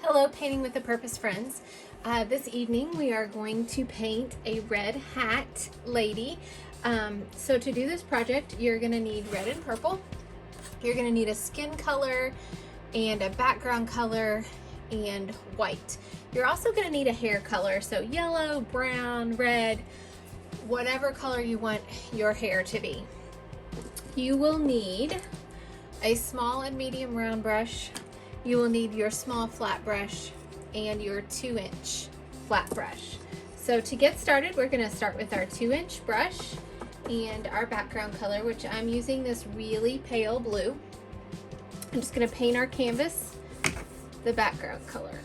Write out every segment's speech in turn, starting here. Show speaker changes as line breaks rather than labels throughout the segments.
Hello, Painting with a Purpose friends. This evening we are going to paint a red hat lady. So to do this project, you're going to need red and purple. You're going to need a skin color and a background color and white. You're also going to need a hair color, so yellow, brown, red, whatever color you want your hair to be. You will need a small and medium round brush. You will need your small flat brush and your 2-inch flat brush. So to get started, we're going to start with our 2-inch brush and our background color, which I'm using this really pale blue. I'm just going to paint our canvas the background color.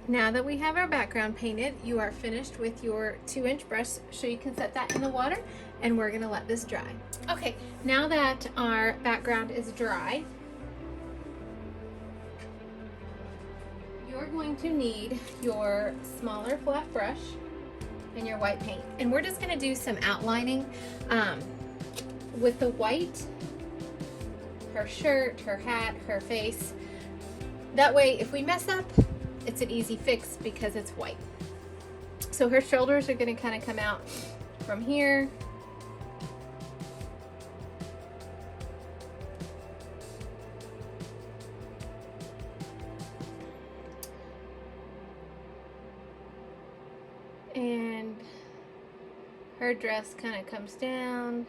Now that we have our background painted, you are finished with your 2-inch brush, so you can set that in the water and we're gonna let this dry. Okay, now that our background is dry, you're going to need your smaller flat brush and your white paint. And we're just gonna do some outlining with the white, her shirt, her hat, her face. That way, if we mess up, it's an easy fix because it's white. So her shoulders are going to kind of come out from here. And her dress kind of comes down.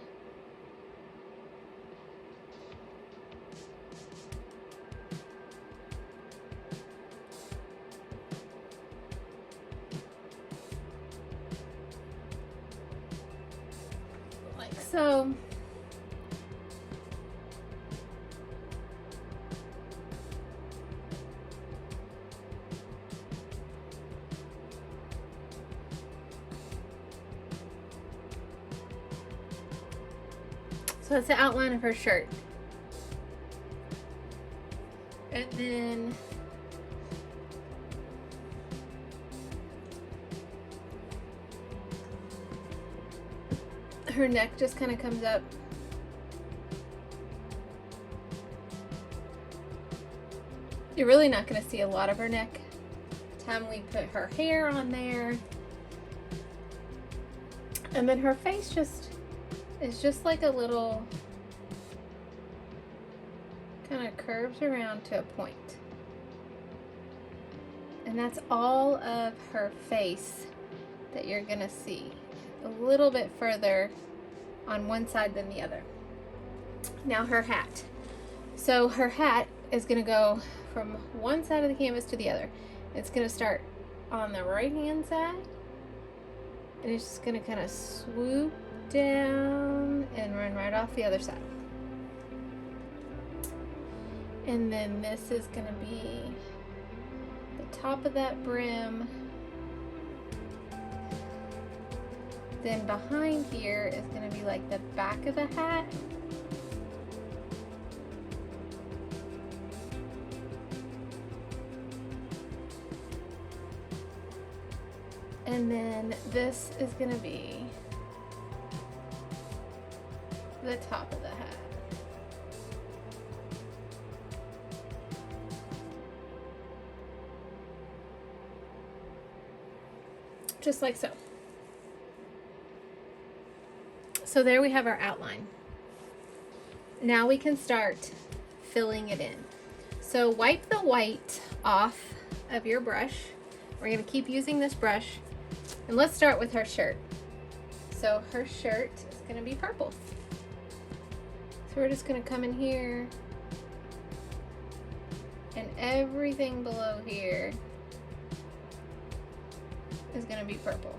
So that's the outline of her shirt. And then her neck just kind of comes up. You're really not going to see a lot of her neck. Time we put her hair on there. And then her face is just like a little, kind of curves around to a point. And that's all of her face that you're going to see. A little bit further on one side than the other. Now her hat. So her hat is going to go from one side of the canvas to the other. It's going to start on the right hand side and it's just going to kind of swoop down and run right off the other side. And then this is going to be the top of that brim. Then behind here is going to be like the back of the hat. And then this is going to be the top of the hat. Just like so. So there we have our outline. Now we can start filling it in. So wipe the white off of your brush. We're going to keep using this brush. And let's start with her shirt. So her shirt is going to be purple. So we're just going to come in here. And everything below here is going to be purple.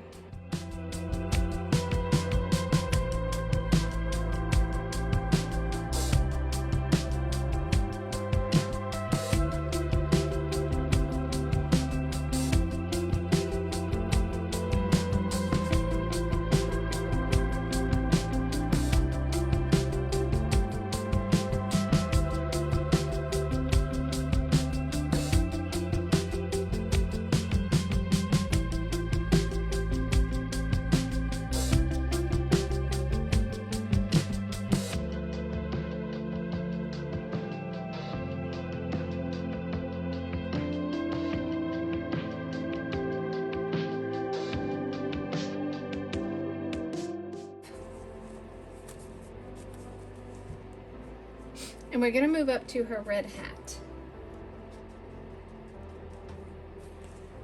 And we're gonna move up to her red hat.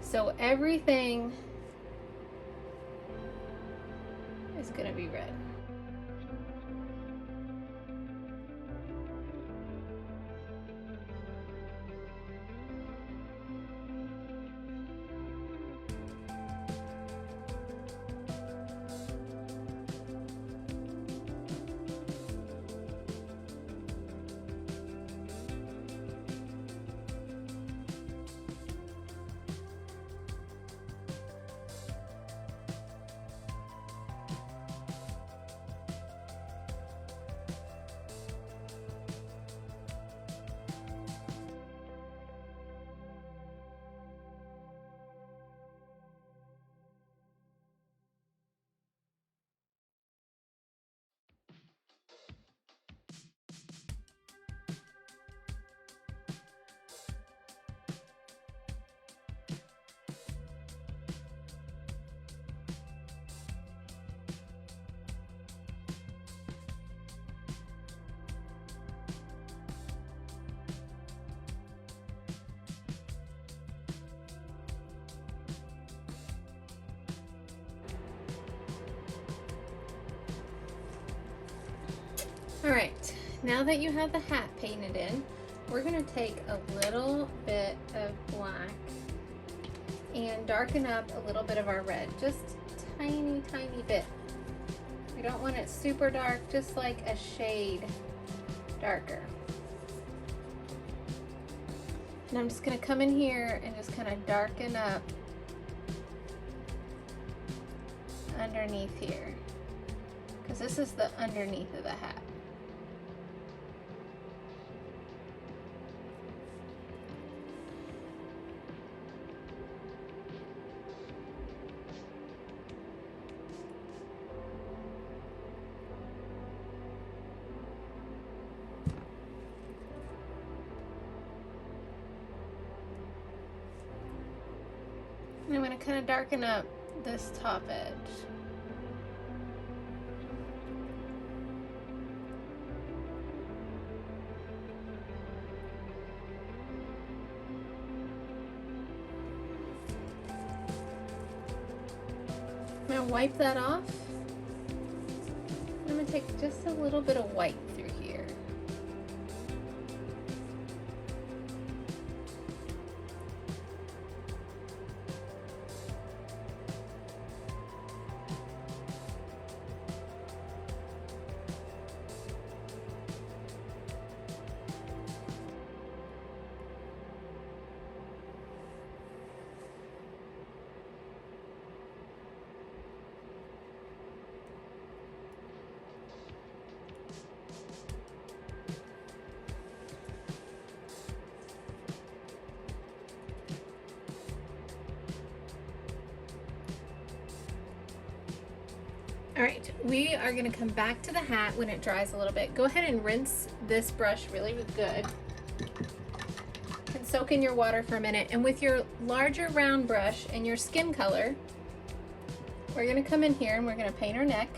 So everything is gonna be red. All right, now that you have the hat painted in, we're gonna take a little bit of black and darken up a little bit of our red, just tiny, tiny bit. We don't want it super dark, just like a shade darker. And I'm just gonna come in here and just kind of darken up underneath here, because this is the underneath of the hat. And I'm going to kind of darken up this top edge. I'm going to wipe that off. I'm going to take just a little bit of white through here. All right, we are gonna come back to the hat when it dries a little bit. Go ahead and rinse this brush really good. And soak in your water for a minute. And with your larger round brush and your skin color, we're gonna come in here and we're gonna paint her neck.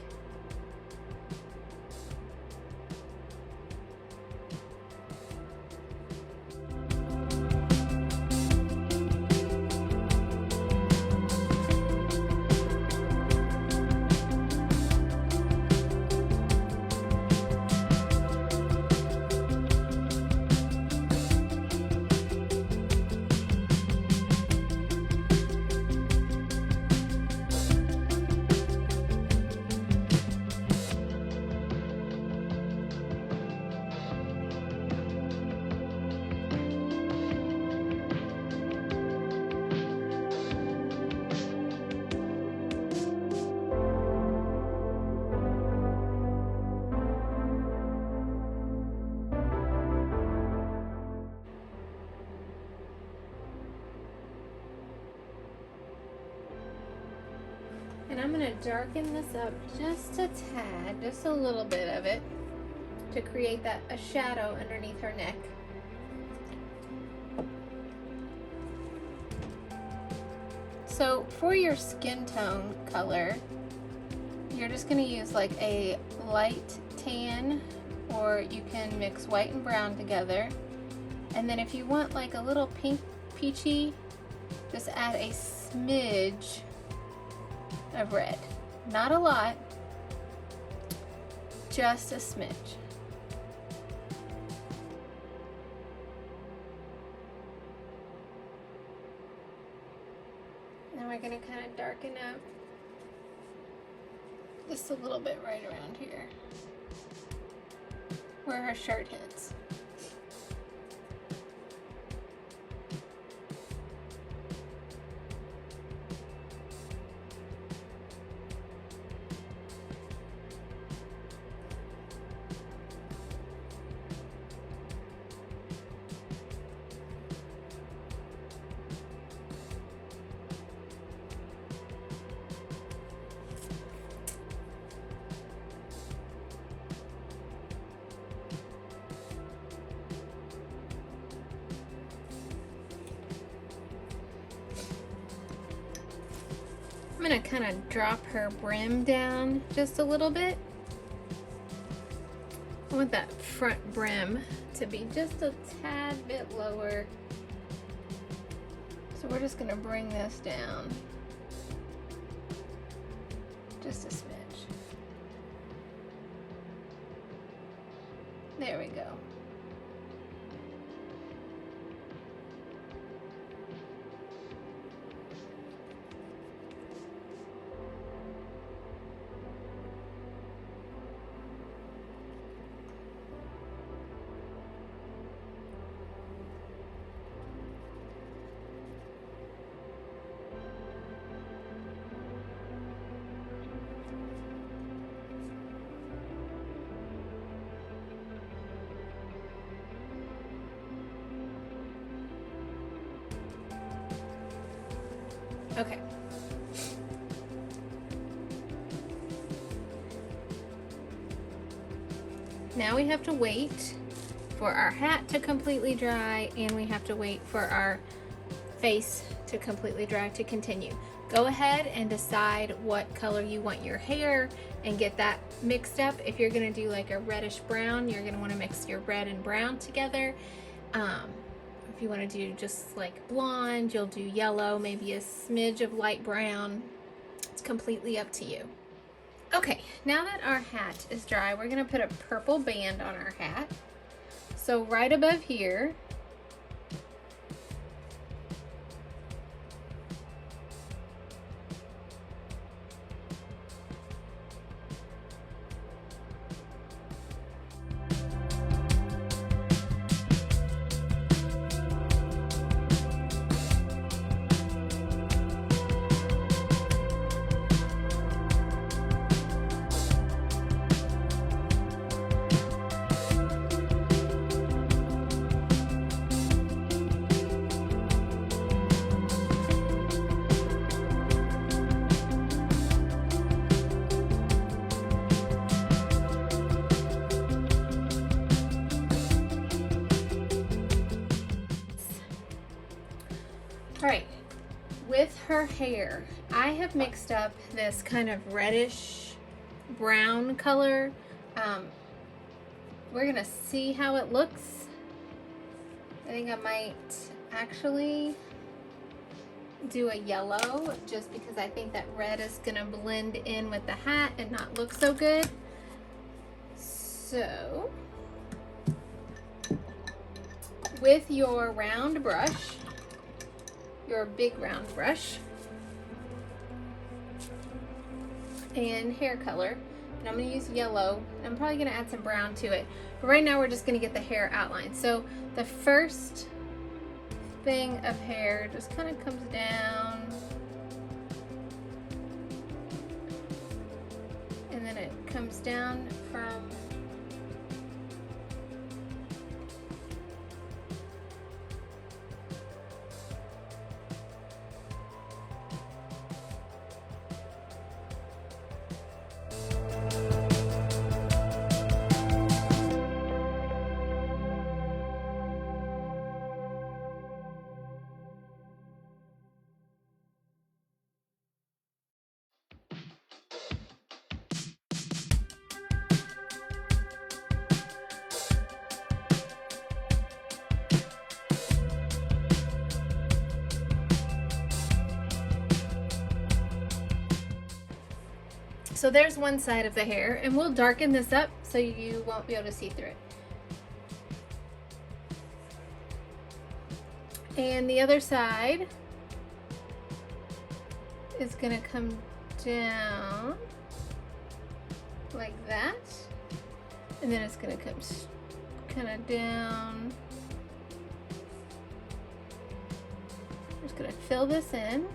And I'm going to darken this up just a tad, just a little bit of it, to create a shadow underneath her neck. So for your skin tone color, you're just going to use like a light tan or you can mix white and brown together. And then if you want like a little pink peachy, just add a smidge of red. Not a lot, just a smidge. And we're gonna kind of darken up just a little bit right around here, where her shirt hits. I'm gonna kind of drop her brim down just a little bit. I want that front brim to be just a tad bit lower. So we're just gonna bring this down just a smidge. There we go. Okay. Now we have to wait for our hat to completely dry, and we have to wait for our face to completely dry to continue. Go ahead and decide what color you want your hair and get that mixed up. If you're gonna do like a reddish brown, you're gonna wanna mix your red and brown together. If you wanna do just like blonde, you'll do yellow, maybe a smidge of light brown. It's completely up to you. Okay, now that our hat is dry, we're gonna put a purple band on our hat. So right above here, all right, with her hair, I have mixed up this kind of reddish brown color. We're gonna see how it looks. I think I might actually do a yellow just because I think that red is gonna blend in with the hat and not look so good. So, with your round brush, your big round brush and hair color, and I'm going to use yellow. I'm probably going to add some brown to it, but right now we're just going to get the hair outline. So the first thing of hair just kind of comes down, and then it comes down from So there's one side of the hair, and we'll darken this up so you won't be able to see through it. And the other side is gonna come down like that, and then it's gonna come kind of down. I'm just gonna fill this in.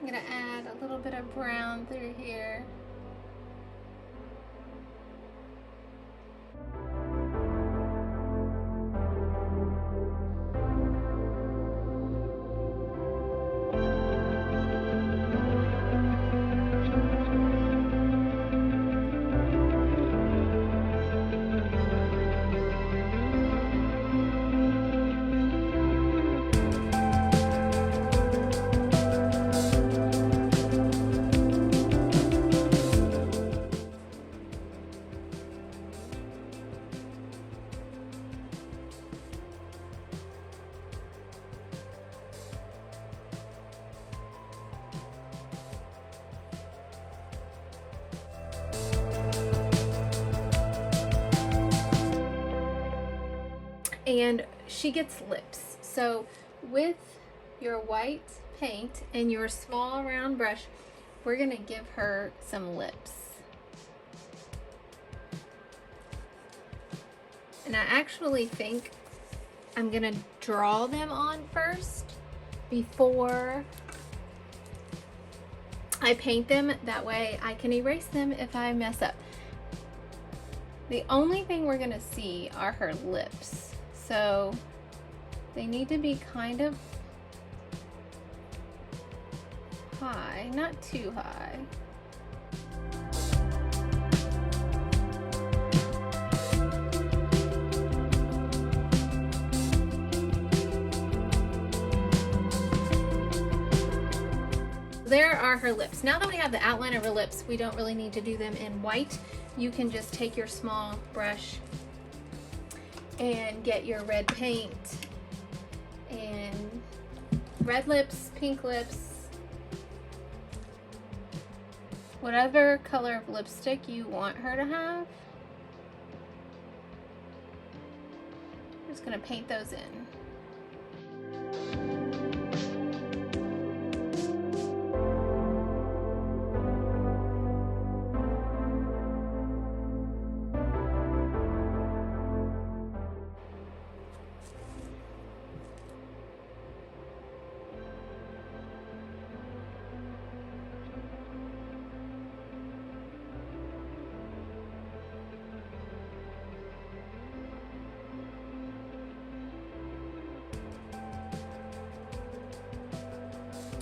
I'm gonna add a little bit of brown through here. And she gets lips. So with your white paint and your small round brush, we're gonna give her some lips. And I actually think I'm gonna draw them on first before I paint them. That way I can erase them if I mess up. The only thing we're gonna see are her lips. So they need to be kind of high, not too high. There are her lips. Now that we have the outline of her lips, we don't really need to do them in white. You can just take your small brush and get your red paint and red lips, pink lips, whatever color of lipstick you want her to have. I'm just gonna paint those in.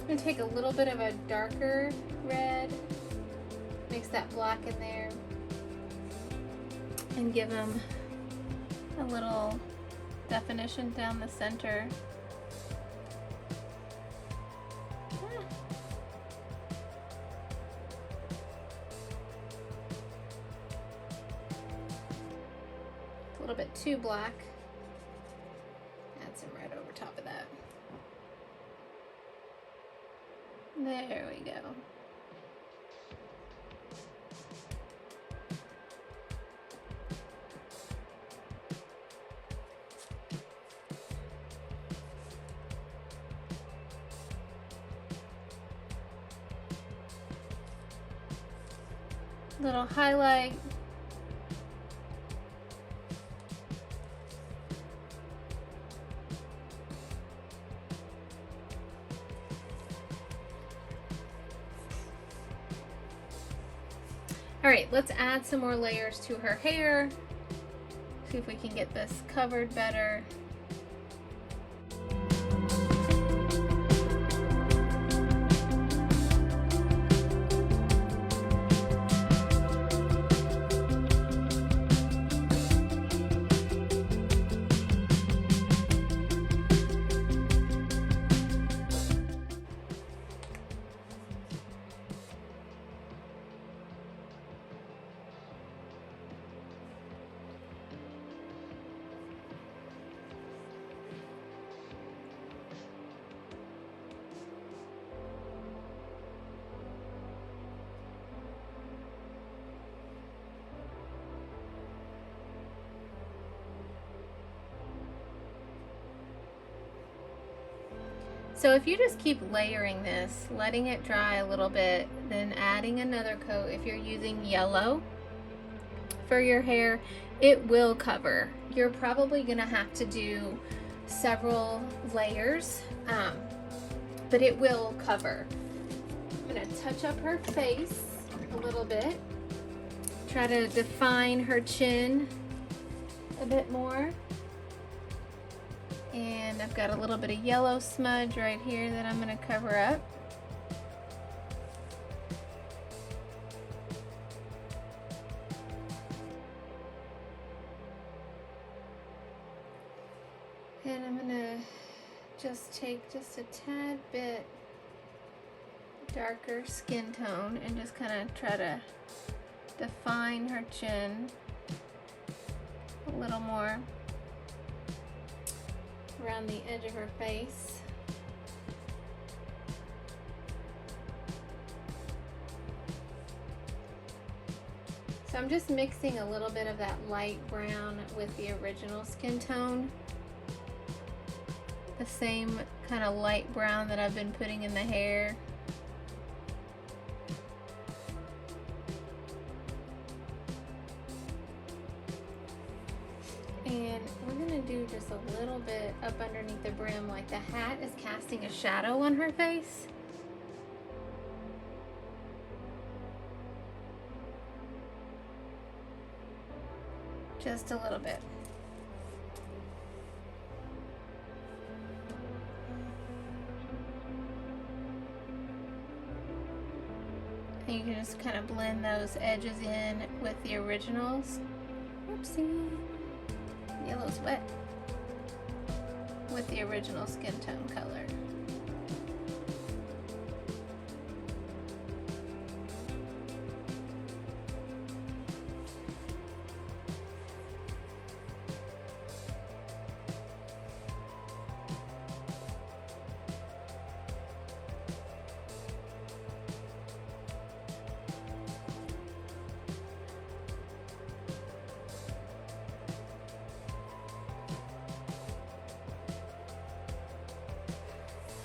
I'm gonna take a little bit of a darker red, mix that black in there, and give them a little definition down the center. It's a little bit too black. Add some red over top of that. There we go. Little highlight. All right, let's add some more layers to her hair. See if we can get this covered better. So if you just keep layering this, letting it dry a little bit, then adding another coat, if you're using yellow for your hair, it will cover. You're probably gonna have to do several layers, but it will cover. I'm gonna touch up her face a little bit, try to define her chin a bit more. And I've got a little bit of yellow smudge right here that I'm going to cover up. And I'm going to just take just a tad bit darker skin tone and just kind of try to define her chin a little more around the edge of her face. So I'm just mixing a little bit of that light brown with the original skin tone. The same kind of light brown that I've been putting in the hair. And we're gonna do just a little bit up underneath the brim, like the hat is casting a shadow on her face. Just a little bit. And you can just kind of blend those edges in with the originals. Oopsie. Yellow's wet. With the original skin tone color.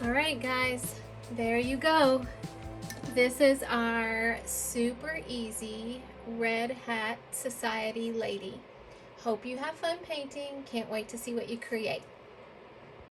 All right, guys, there you go. This is our super easy red hat society lady. Hope you have fun painting. Can't wait to see what you create.